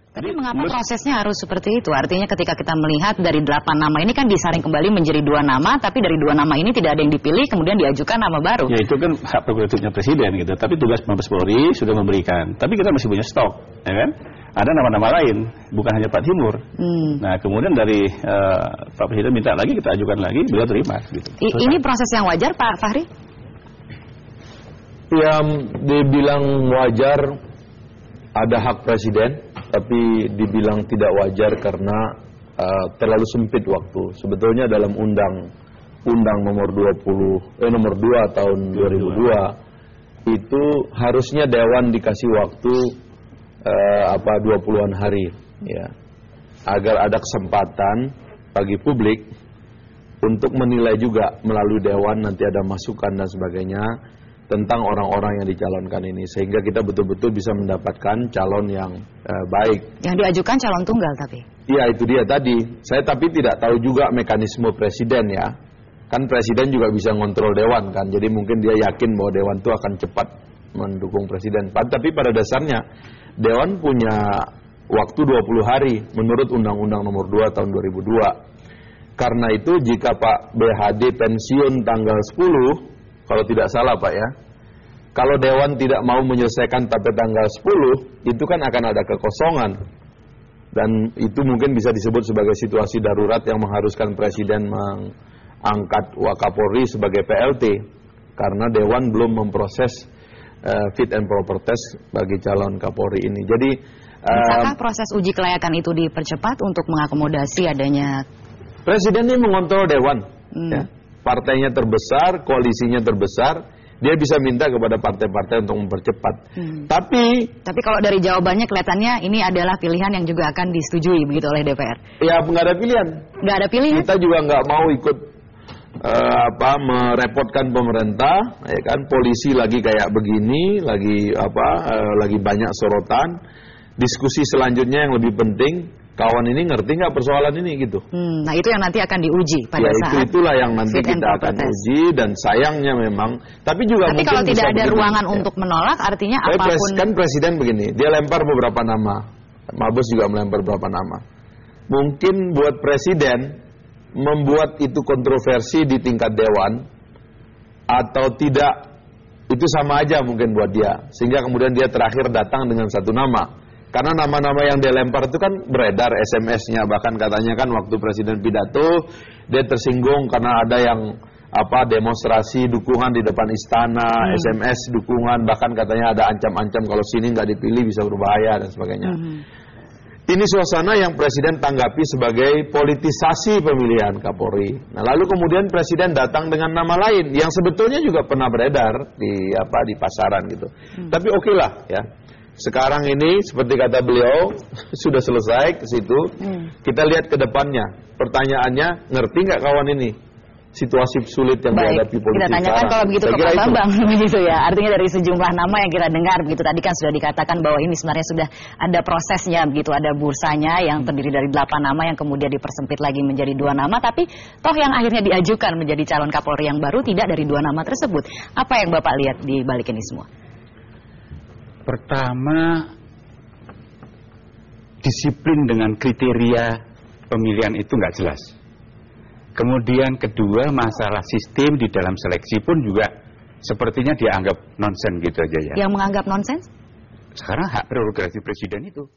Tapi mengapa prosesnya harus seperti itu? Artinya ketika kita melihat dari 8 nama ini kan disaring kembali menjadi 2 nama, tapi dari 2 nama ini tidak ada yang dipilih, kemudian diajukan nama baru. Ya itu kan hak prerogatifnya presiden gitu. Tapi tugas Mabes Polri sudah memberikan. Tapi kita masih punya stok, ya kan? Ada nama-nama lain, bukan hanya Pak Timur. Nah kemudian dari Pak Presiden minta lagi, kita ajukan lagi, beliau terima. Gitu. Ini proses yang wajar, Pak Fahri? Ya, dibilang wajar, ada hak presiden. Tapi dibilang tidak wajar karena terlalu sempit waktu. Sebetulnya dalam undang nomor 2 tahun 2002 itu harusnya Dewan dikasih waktu 20-an hari, ya, agar ada kesempatan bagi publik untuk menilai juga melalui Dewan, nanti ada masukan dan sebagainya tentang orang-orang yang dicalonkan ini, sehingga kita betul-betul bisa mendapatkan calon yang baik. Yang diajukan calon tunggal tapi? Iya, itu dia tadi. Saya tapi tidak tahu juga mekanisme presiden, ya. Kan presiden juga bisa ngontrol Dewan kan, jadi mungkin dia yakin bahwa Dewan itu akan cepat mendukung presiden. Tapi pada dasarnya Dewan punya waktu 20 hari menurut Undang-Undang nomor 2 tahun 2002. Karena itu jika Pak BHD pensiun tanggal 10, kalau tidak salah Pak ya, kalau Dewan tidak mau menyelesaikan sampai tanggal 10, itu kan akan ada kekosongan. Dan itu mungkin bisa disebut sebagai situasi darurat yang mengharuskan Presiden mengangkat Wakapolri sebagai PLT. Karena Dewan belum memproses fit and proper test bagi calon Kapolri ini. Jadi, bisakah proses uji kelayakan itu dipercepat untuk mengakomodasi adanya? Presiden ini mengontrol Dewan, ya. Partainya terbesar, koalisinya terbesar, dia bisa minta kepada partai-partai untuk mempercepat. Tapi kalau dari jawabannya kelihatannya ini adalah pilihan yang juga akan disetujui begitu oleh DPR. Ya, nggak ada pilihan. Nggak ada pilihan. Kita juga nggak mau ikut merepotkan pemerintah, ya kan? Polisi lagi kayak begini, lagi banyak sorotan. Diskusi selanjutnya yang lebih penting. Kawan ini ngerti nggak persoalan ini gitu. Nah itu yang nanti akan diuji pada saat itulah yang nanti kita akan uji, dan sayangnya memang. Tapi kalau tidak ada ruangan untuk menolak, artinya apapun. Kan presiden begini, dia lempar beberapa nama, Mabes juga melempar beberapa nama. Mungkin buat presiden membuat itu kontroversi di tingkat Dewan atau tidak, itu sama aja mungkin buat dia, sehingga kemudian dia terakhir datang dengan satu nama. Karena nama-nama yang dia lempar itu kan beredar SMS-nya, bahkan katanya kan waktu presiden pidato dia tersinggung karena ada yang demonstrasi dukungan di depan istana, SMS dukungan, bahkan katanya ada ancam-ancam kalau sini nggak dipilih bisa berbahaya dan sebagainya. Ini suasana yang presiden tanggapi sebagai politisasi pemilihan Kapolri. Nah, lalu kemudian presiden datang dengan nama lain yang sebetulnya juga pernah beredar di pasaran gitu. Tapi oke lah ya. Sekarang ini seperti kata beliau sudah selesai ke situ. Kita lihat ke depannya. Pertanyaannya, ngerti nggak kawan ini situasi sulit yang dihadapi politik? Kita tanyakan kalau begitu ke Pak Bambang begitu ya. Artinya dari sejumlah nama yang kita dengar begitu tadi kan sudah dikatakan bahwa ini sebenarnya sudah ada prosesnya begitu, ada bursanya yang terdiri dari 8 nama yang kemudian dipersempit lagi menjadi 2 nama, tapi toh yang akhirnya diajukan menjadi calon Kapolri yang baru tidak dari 2 nama tersebut. Apa yang Bapak lihat di balik ini semua? Pertama, disiplin dengan kriteria pemilihan itu nggak jelas. Kemudian kedua, masalah sistem di dalam seleksi pun juga sepertinya dianggap nonsens gitu aja ya. Yang menganggap nonsens? Sekarang hak prerogatif presiden itu.